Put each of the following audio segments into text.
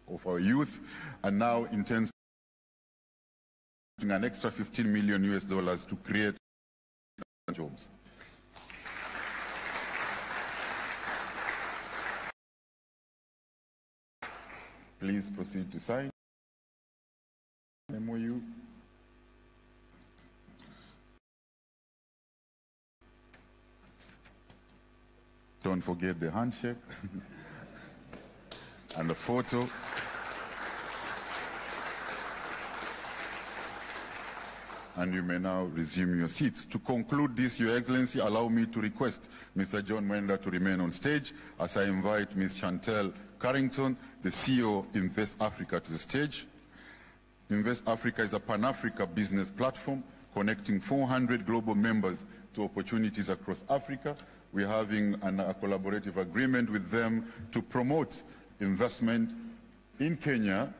of our youth, and now intends an extra $15 million to create jobs. Please proceed to sign. MOU. Don't forget the handshake and the photo. And you may now resume your seats. To conclude this, Your Excellency, allow me to request Mr. John Mwenda to remain on stage as I invite Ms. Chantel Carrington, the CEO of Invest Africa, to the stage. Invest Africa is a Pan-Africa business platform connecting 400 global members to opportunities across Africa. We're having a collaborative agreement with them to promote investment in Kenya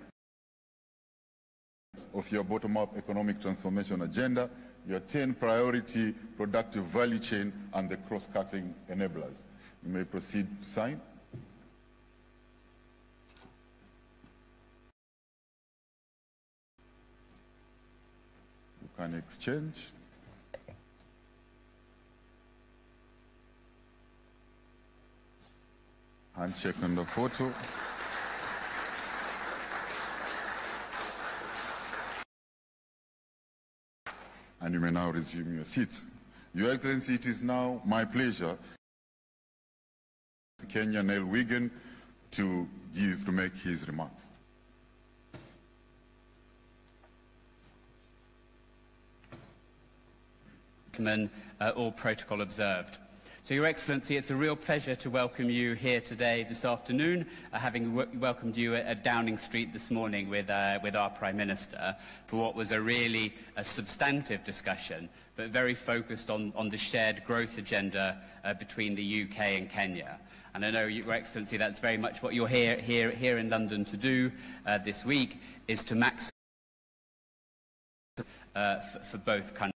of your bottom-up economic transformation agenda, your 10 priority productive value chain, and the cross-cutting enablers. You may proceed to sign. You can exchange. Handshake on the photo. And you may now resume your seats. Your Excellency, it is now my pleasure Kenya Neil Wigan to make his remarks. All protocol observed. So, Your Excellency, it's a real pleasure to welcome you here today, this afternoon, having welcomed you at Downing Street this morning with our Prime Minister for what was a really substantive discussion, but very focused on the shared growth agenda between the UK and Kenya. And I know, Your Excellency, that's very much what you're here in London to do this week, is to maximise for both countries.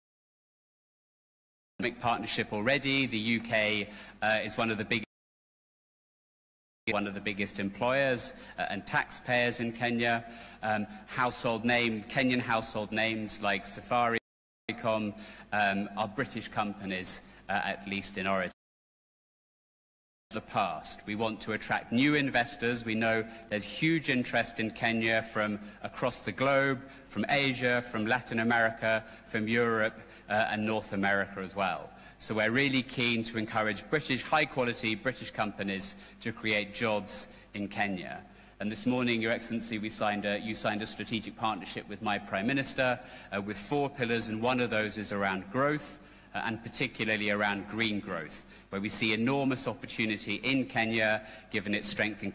Partnership already. The UK is one of the biggest employers and taxpayers in Kenya. Kenyan household names like Safaricom are British companies, at least in origin. The past. We want to attract new investors. We know there's huge interest in Kenya from across the globe, from Asia, from Latin America, from Europe, and North America as well. So we're really keen to encourage high-quality British companies to create jobs in Kenya. And this morning, Your Excellency, you signed a strategic partnership with my Prime Minister with 4 pillars, and one of those is around growth, and particularly around green growth, where we see enormous opportunity in Kenya, given its strength in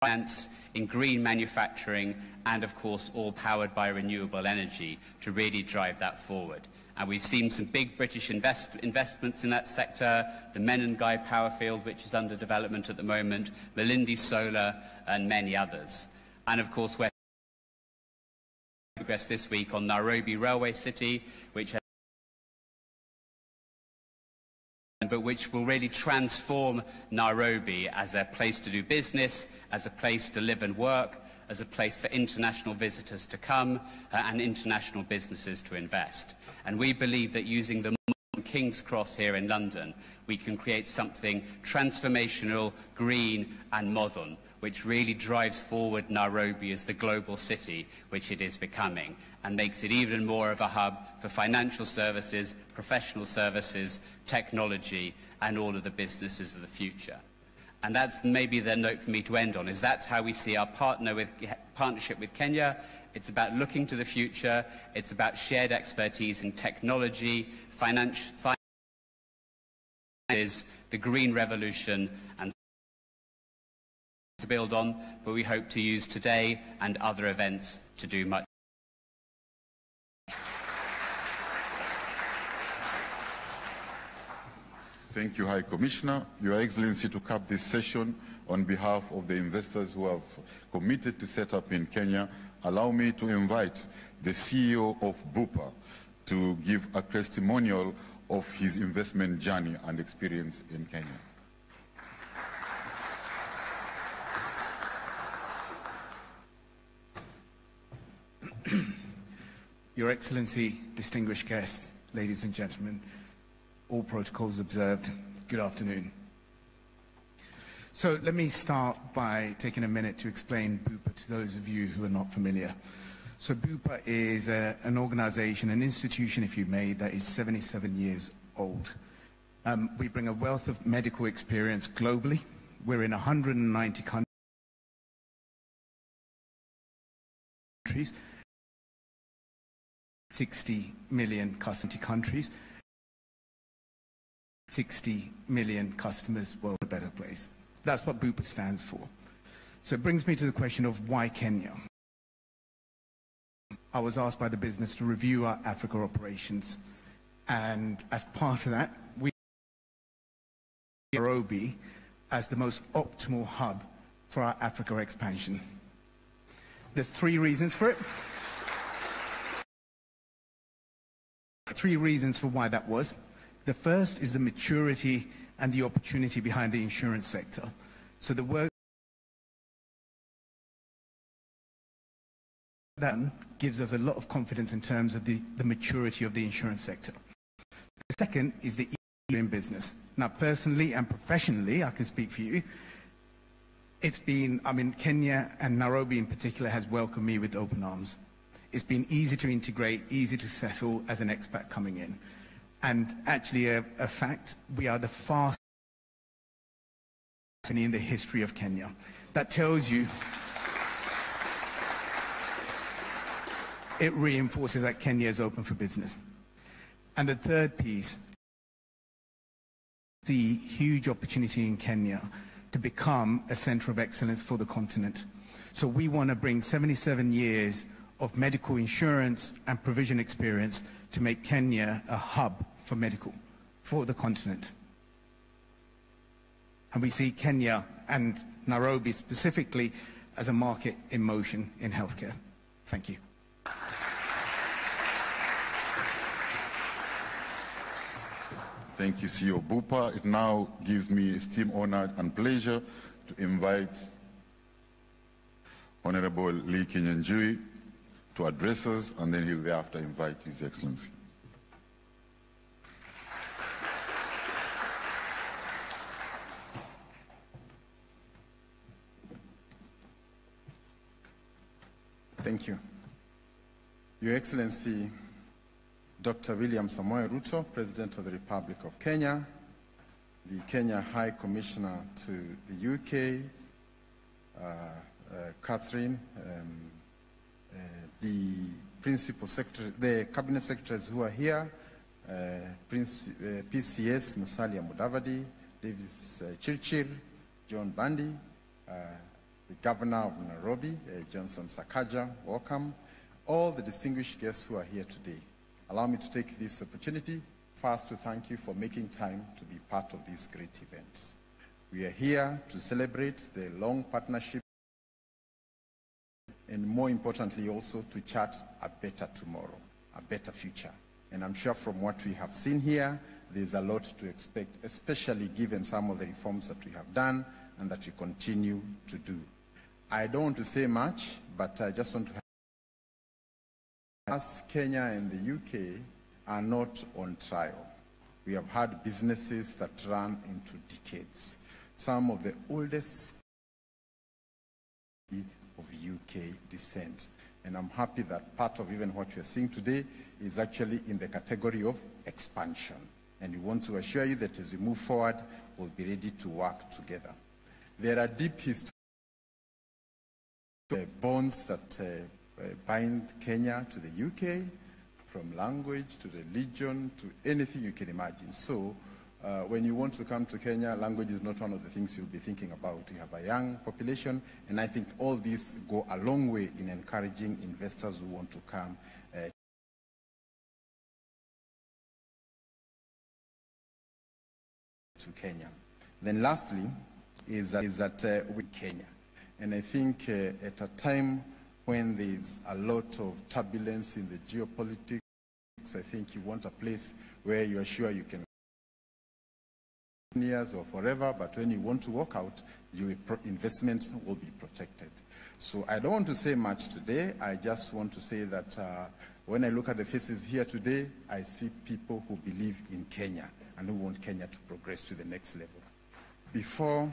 finance, in green manufacturing, and of course all powered by renewable energy to really drive that forward. And we've seen some big British investments in that sector, the Menengai power field, which is under development at the moment, Malindi Solar, and many others. And of course we're progress this week on Nairobi Railway City, which will really transform Nairobi as a place to do business, as a place to live and work, as a place for international visitors to come and international businesses to invest. And we believe that using the King's Cross here in London, we can create something transformational, green and modern, which really drives forward Nairobi as the global city which it is becoming, and makes it even more of a hub for financial services, professional services, technology, and all of the businesses of the future. And that's maybe the note for me to end on, is that's how we see our partnership with Kenya. It's about looking to the future. It's about shared expertise in technology, finance, the green revolution, and to build on, but we hope to use today and other events to do much. Thank you, High Commissioner. Your Excellency, to cap this session, on behalf of the investors who have committed to set up in Kenya, allow me to invite the CEO of Bupa to give a testimonial of his investment journey and experience in Kenya. Your Excellency, distinguished guests, ladies and gentlemen, all protocols observed, good afternoon. So let me start by taking a minute to explain Bupa to those of you who are not familiar. So Bupa is an organization, an institution, if you may, that is 77 years old. We bring a wealth of medical experience globally. We're in 190 countries, 60 million countries, 60 million customers, world a better place. That's what Bupa stands for. So it brings me to the question of why Kenya? I was asked by the business to review our Africa operations, and as part of that, we Nairobi as the most optimal hub for our Africa expansion. There's three reasons for it. Three reasons for why that was. The first is the maturity and the opportunity behind the insurance sector. So the work that gives us a lot of confidence in terms of the maturity of the insurance sector. The second is the in business. Now, personally and professionally, I can speak for you. It's been, Kenya and Nairobi in particular has welcomed me with open arms. It's been easy to integrate, easy to settle as an expat coming in. And actually, a fact, we are the fastest in the history of Kenya. That tells you, it reinforces that Kenya is open for business. And the third piece, the huge opportunity in Kenya to become a center of excellence for the continent. So we want to bring 77 years of medical insurance and provision experience to make Kenya a hub for medical, for the continent. And we see Kenya and Nairobi specifically as a market in motion in healthcare. Thank you. Thank you, CEO Bupa. It now gives me esteemed honor and pleasure to invite Honorable Lee Kinyanjui to address us, and then he'll thereafter invite His Excellency. Thank you. Your Excellency, Dr. William Samoei Ruto, President of the Republic of Kenya, the Kenya High Commissioner to the UK, Catherine, the Principal Secretary, the Cabinet Secretaries who are here, PCS Musalia Mudavadi, Davis Chirchir, John Bandi, the Governor of Nairobi, Johnson Sakaja, welcome. All the distinguished guests who are here today. Allow me to take this opportunity first to thank you for making time to be part of this great event. We are here to celebrate the long partnership and more importantly also to chart a better tomorrow, a better future. And I'm sure from what we have seen here, there's a lot to expect, especially given some of the reforms that we have done and that we continue to do. I don't want to say much, but I just want to as Kenya and the UK are not on trial. We have had businesses that run into decades. Some of the oldest of UK descent. And I'm happy that part of even what we're seeing today is actually in the category of expansion. And we want to assure you that as we move forward, we'll be ready to work together. There are deep history bonds that bind Kenya to the UK, from language to religion to anything you can imagine. So when you want to come to Kenya, language is not one of the things you'll be thinking about. You have a young population, and I think all these go a long way in encouraging investors who want to come to Kenya. Then lastly is that with Kenya. And I think at a time when there's a lot of turbulence in the geopolitics, I think you want a place where you are sure you can years or forever, but when you want to walk out, your investments will be protected. So I don't want to say much today. I just want to say that When I look at the faces here today, I see people who believe in Kenya and who want Kenya to progress to the next level. Before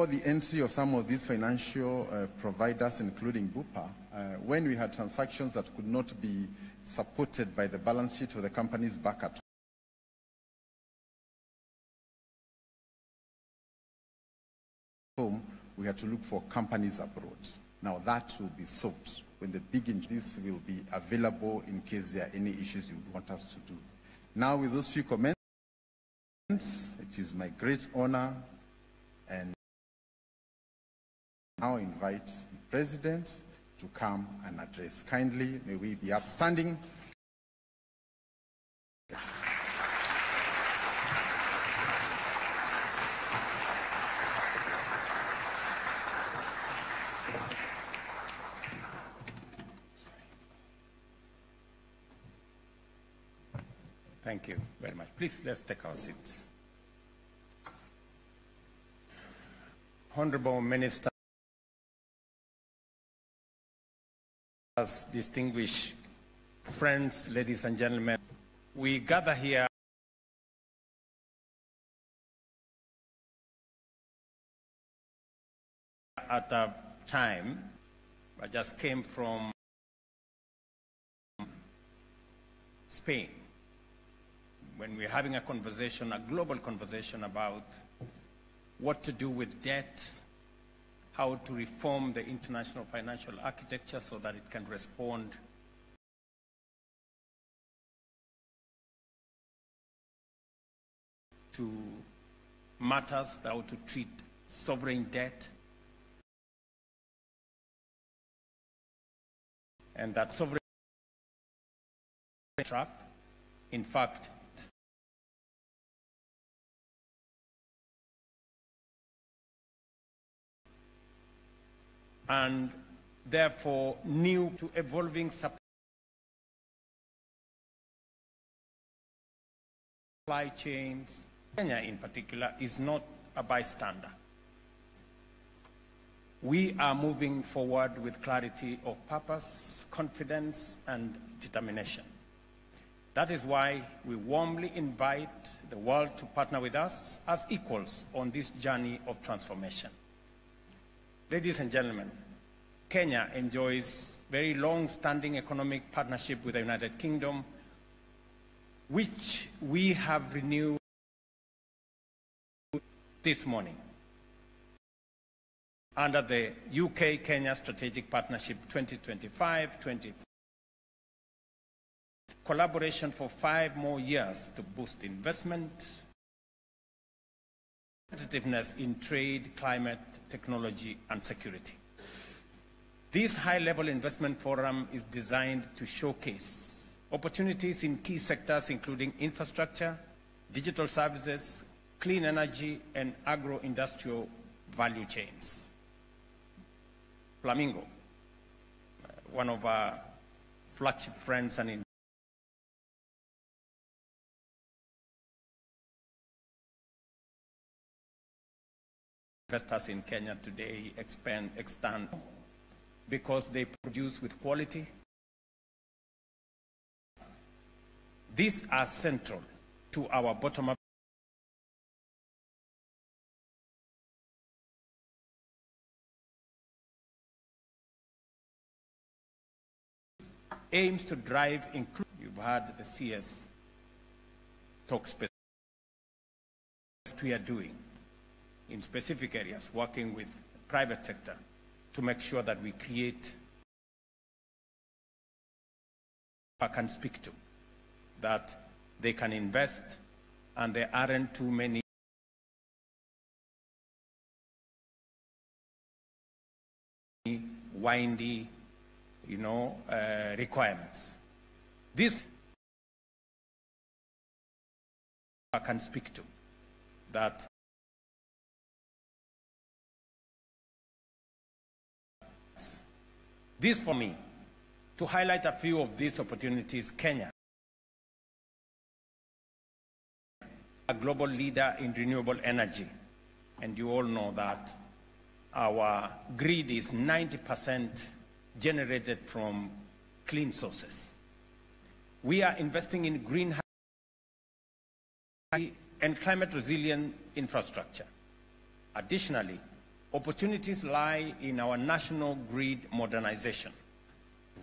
the entry of some of these financial providers, including Bupa, when we had transactions that could not be supported by the balance sheet of the companies back at home, we had to look for companies abroad. Now that will be solved when the big this will be available in case there are any issues you would want us to do. Now with those few comments, it is my great honor and now invite the President to come and address. Kindly, may we be upstanding. Thank you very much. Please, let's take our seats. Honorable Minister, distinguished friends, ladies and gentlemen, we gather here at a time I just came from Spain, when we're having a conversation, a global conversation about what to do with debt, how to reform the international financial architecture so that it can respond to matters, how to treat sovereign debt, and that sovereign trap, in fact, and therefore new to evolving supply chains. Kenya in particular is not a bystander. We are moving forward with clarity of purpose, confidence, and determination. That is why we warmly invite the world to partner with us as equals on this journey of transformation. Ladies and gentlemen, Kenya enjoys very long-standing economic partnership with the United Kingdom, which we have renewed this morning under the UK-Kenya Strategic Partnership 2025-2030. Collaboration for 5 more years to boost investment, competitiveness in trade, climate, technology, and security. This high-level investment forum is designed to showcase opportunities in key sectors including infrastructure, digital services, clean energy, and agro-industrial value chains. Flamingo, one of our flagship friends and investors in Kenya today expand because they produce with quality. These are central to our bottom-up aims to drive inclusion. You've heard the CS talk specifically what we are doing in specific areas, working with the private sector to make sure that we create I can speak to, that they can invest and there aren't too many windy, requirements. This I can speak to, that this for me, to highlight a few of these opportunities. Kenya, a global leader in renewable energy, and you all know that our grid is 90% generated from clean sources. We are investing in green and climate resilient infrastructure. Additionally, opportunities lie in our national grid modernization,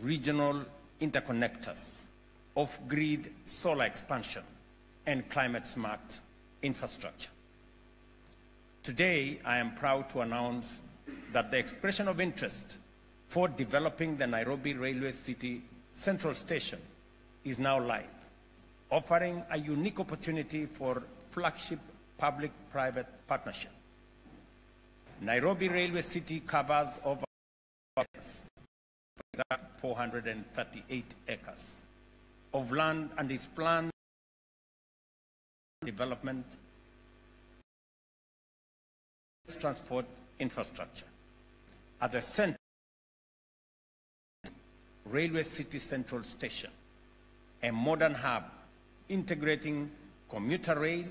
regional interconnectors, off-grid solar expansion, and climate-smart infrastructure. Today, I am proud to announce that the expression of interest for developing the Nairobi Railway City Central Station is now live, offering a unique opportunity for flagship public-private partnership. Nairobi Railway City covers over 438 acres of land and is planned development transport infrastructure. At the center, Railway City Central Station, a modern hub integrating commuter rail,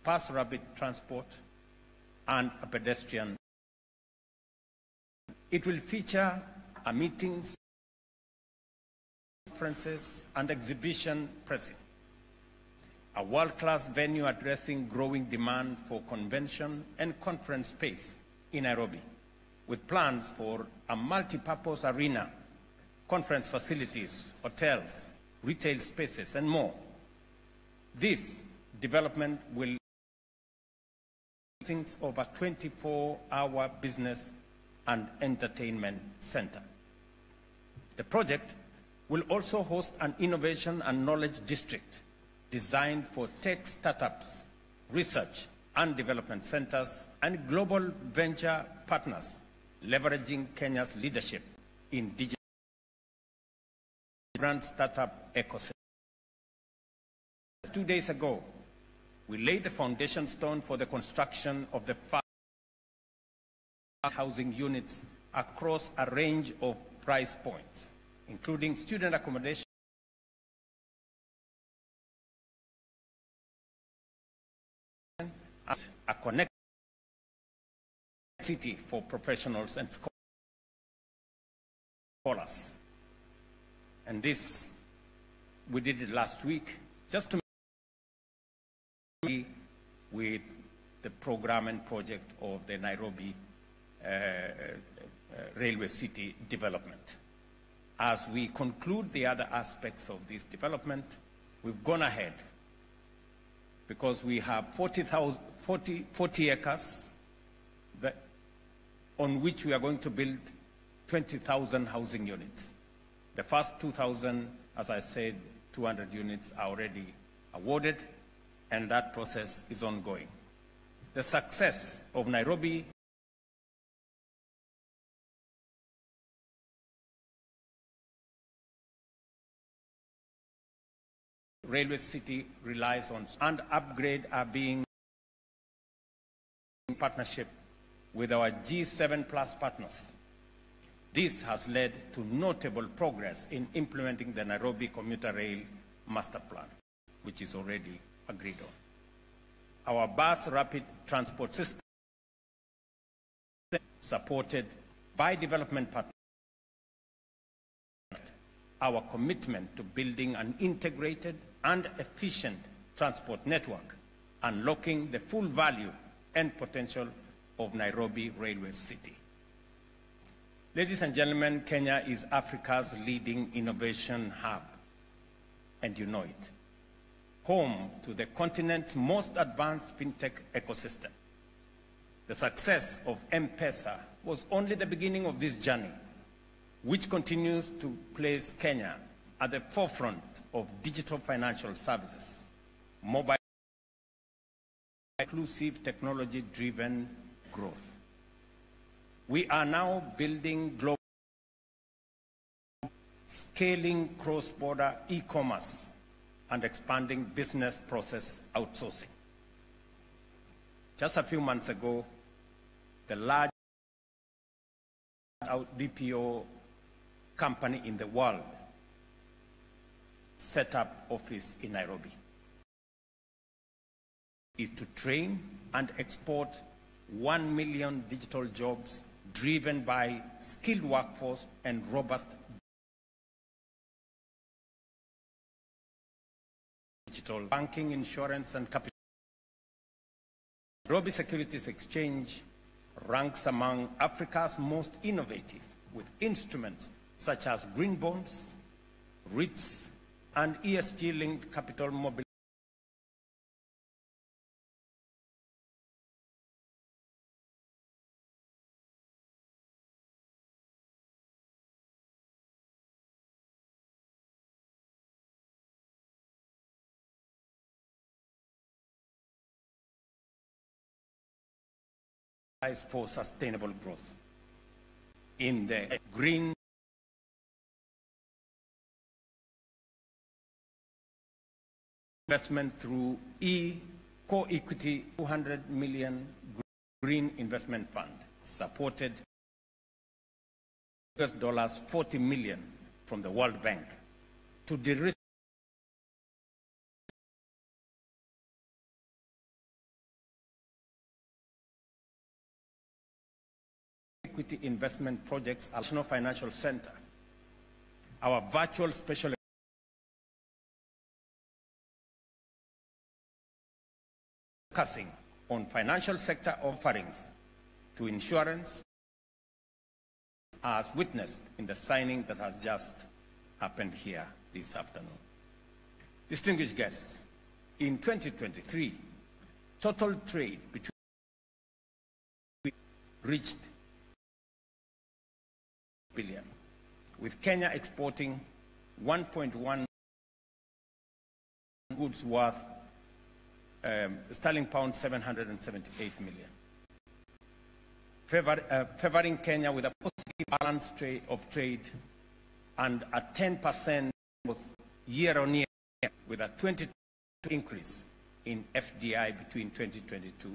fast rapid transport, and a pedestrian. It will feature a meetings, conferences, and exhibition present, a world-class venue addressing growing demand for convention and conference space in Nairobi, with plans for a multi-purpose arena, conference facilities, hotels, retail spaces, and more. This development will over 24-hour business and entertainment center. The project will also host an innovation and knowledge district designed for tech startups, research and development centers, and global venture partners, leveraging Kenya's leadership in digital brand startup ecosystem. 2 days ago, we laid the foundation stone for the construction of the 5 housing units across a range of price points, including student accommodation, a connected city for professionals and scholars. And this, we did it last week, just to with the program and project of the Nairobi Railway City development. As we conclude the other aspects of this development, we've gone ahead because we have 40 acres on which we are going to build 20,000 housing units. The first 2,000, as I said, 200 units are already awarded, and that process is ongoing. The success of Nairobi Railway City relies on, and upgrade are being in partnership with our G7 Plus partners. This has led to notable progress in implementing the Nairobi Commuter Rail Master Plan, which is already agreed on. Our bus rapid transport system, supported by development partners, our commitment to building an integrated and efficient transport network, unlocking the full value and potential of Nairobi Railway City. Ladies and gentlemen, Kenya is Africa's leading innovation hub, and you know it. Home to the continent's most advanced fintech ecosystem. The success of M-Pesa was only the beginning of this journey, which continues to place Kenya at the forefront of digital financial services, mobile, inclusive technology-driven growth. We are now building global, scaling cross-border e-commerce, and expanding business process outsourcing. Just a few months ago, the largest BPO company in the world set up office in Nairobi. Is to train and export 1 million digital jobs driven by skilled workforce and robust digital banking, insurance, and capital. Nairobi Securities Exchange ranks among Africa's most innovative, with instruments such as green bonds, REITs, and ESG-linked capital mobility. For sustainable growth in the green investment through co-equity 200 million green investment fund supported US $40 million from the World Bank to de-risk equity investment projects at National Financial Center. Our virtual special focusing on financial sector offerings to insurance, as witnessed in the signing that has just happened here this afternoon. Distinguished guests, in 2023, total trade between reached billion, with Kenya exporting 1.1 goods worth sterling pound 778 million, favoring Kenya with a positive balance of trade and a 10% year-on-year, with a 22% increase in FDI between 2022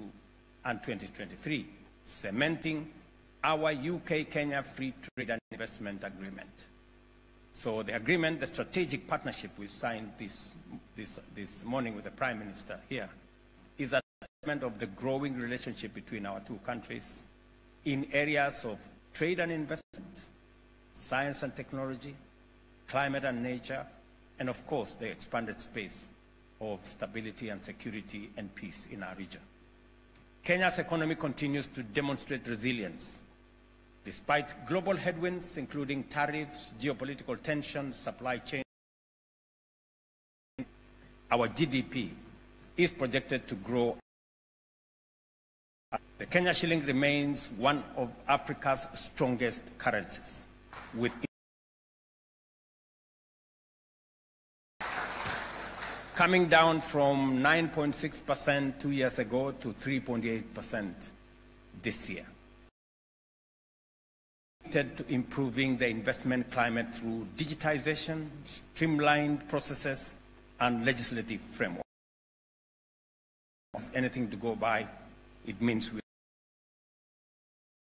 and 2023, cementing our UK-Kenya Free Trade and Investment Agreement. So the agreement, the strategic partnership we signed this morning with the Prime Minister here, is a testament of the growing relationship between our two countries in areas of trade and investment, science and technology, climate and nature, and of course the expanded space of stability and security and peace in our region. Kenya's economy continues to demonstrate resilience despite global headwinds, including tariffs, geopolitical tensions, supply chain. Our GDP is projected to grow. The Kenya shilling remains one of Africa's strongest currencies, with coming down from 9.6% 2 years ago to 3.8% this year. To improving the investment climate through digitization, streamlined processes, and legislative framework. Anything to go by, it means we're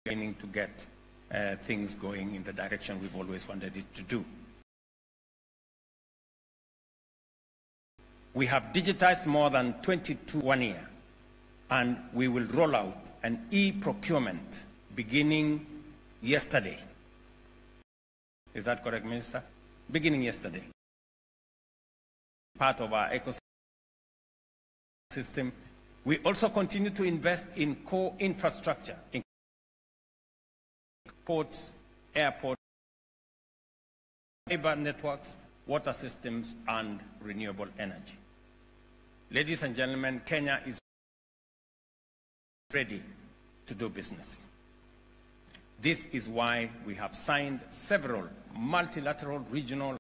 beginning to get things going in the direction we've always wanted it to do. We have digitized more than 22 1 year, and we will roll out an e-procurement beginning yesterday. Is that correct, Minister? Beginning yesterday. Part of our ecosystem. We also continue to invest in core infrastructure, in ports, airports, fiber networks, water systems, and renewable energy. Ladies and gentlemen, Kenya is ready to do business. This is why we have signed several multilateral, regional,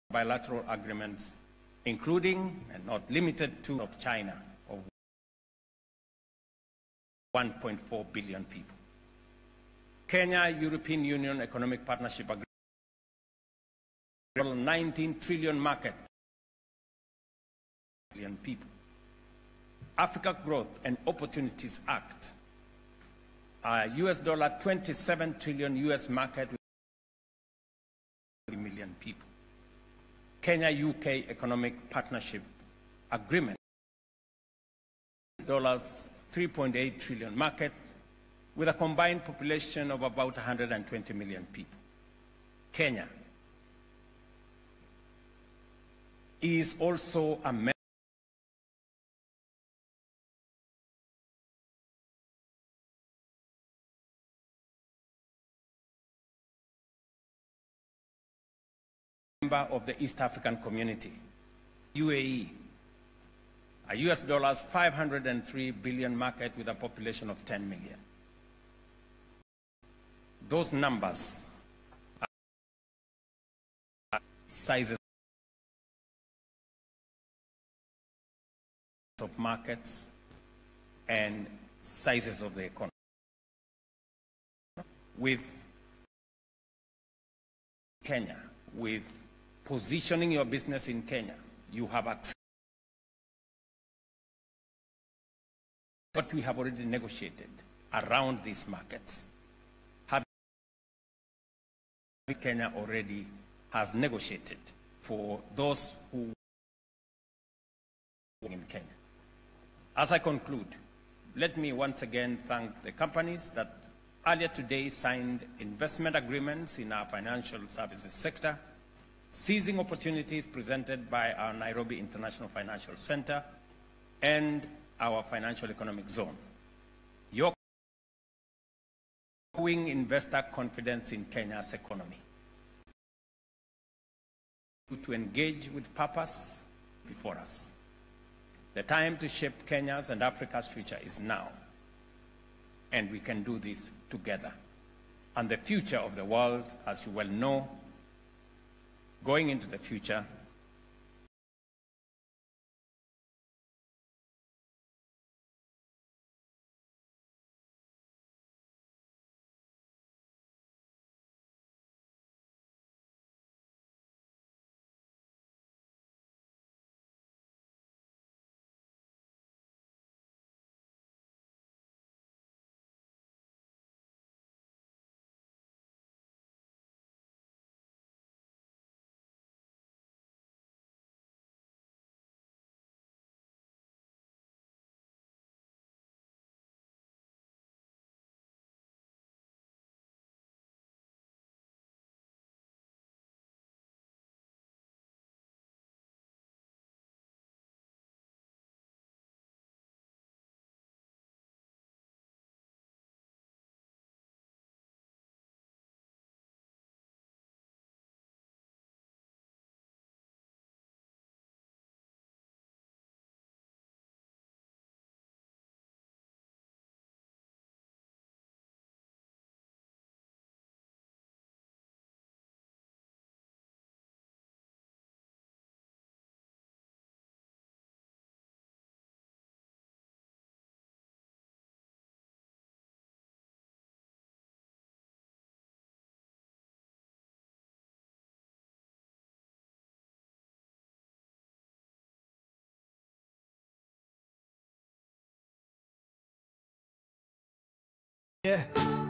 bilateral agreements, including and not limited to of China, of 1.4 billion people. Kenya-European Union Economic Partnership Agreement, 19 trillion market, billion people. Africa Growth and Opportunities Act, a $27 trillion US market million people. Kenya-UK Economic Partnership Agreement, $3.8 trillion market with a combined population of about 120 million people. Kenya is also a member of the East African Community, UAE, a US dollars 503 billion market with a population of 10 million. Those numbers are sizes of markets and sizes of the economy. With Kenya, with positioning your business in Kenya, you have access to what we have already negotiated around these markets. Kenya already has negotiated for those who are in Kenya. As I conclude, let me once again thank the companies that earlier today signed investment agreements in our financial services sector, seizing opportunities presented by our Nairobi International Financial Center and our financial economic zone. Your growing investor confidence in Kenya's economy. To engage with purpose before us. The time to shape Kenya's and Africa's future is now, and we can do this together. And the future of the world, as you well know, going into the future,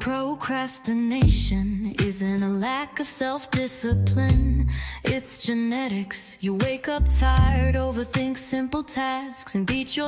Procrastination isn't a lack of self-discipline, it's genetics. You wake up tired, overthink simple tasks, and beat your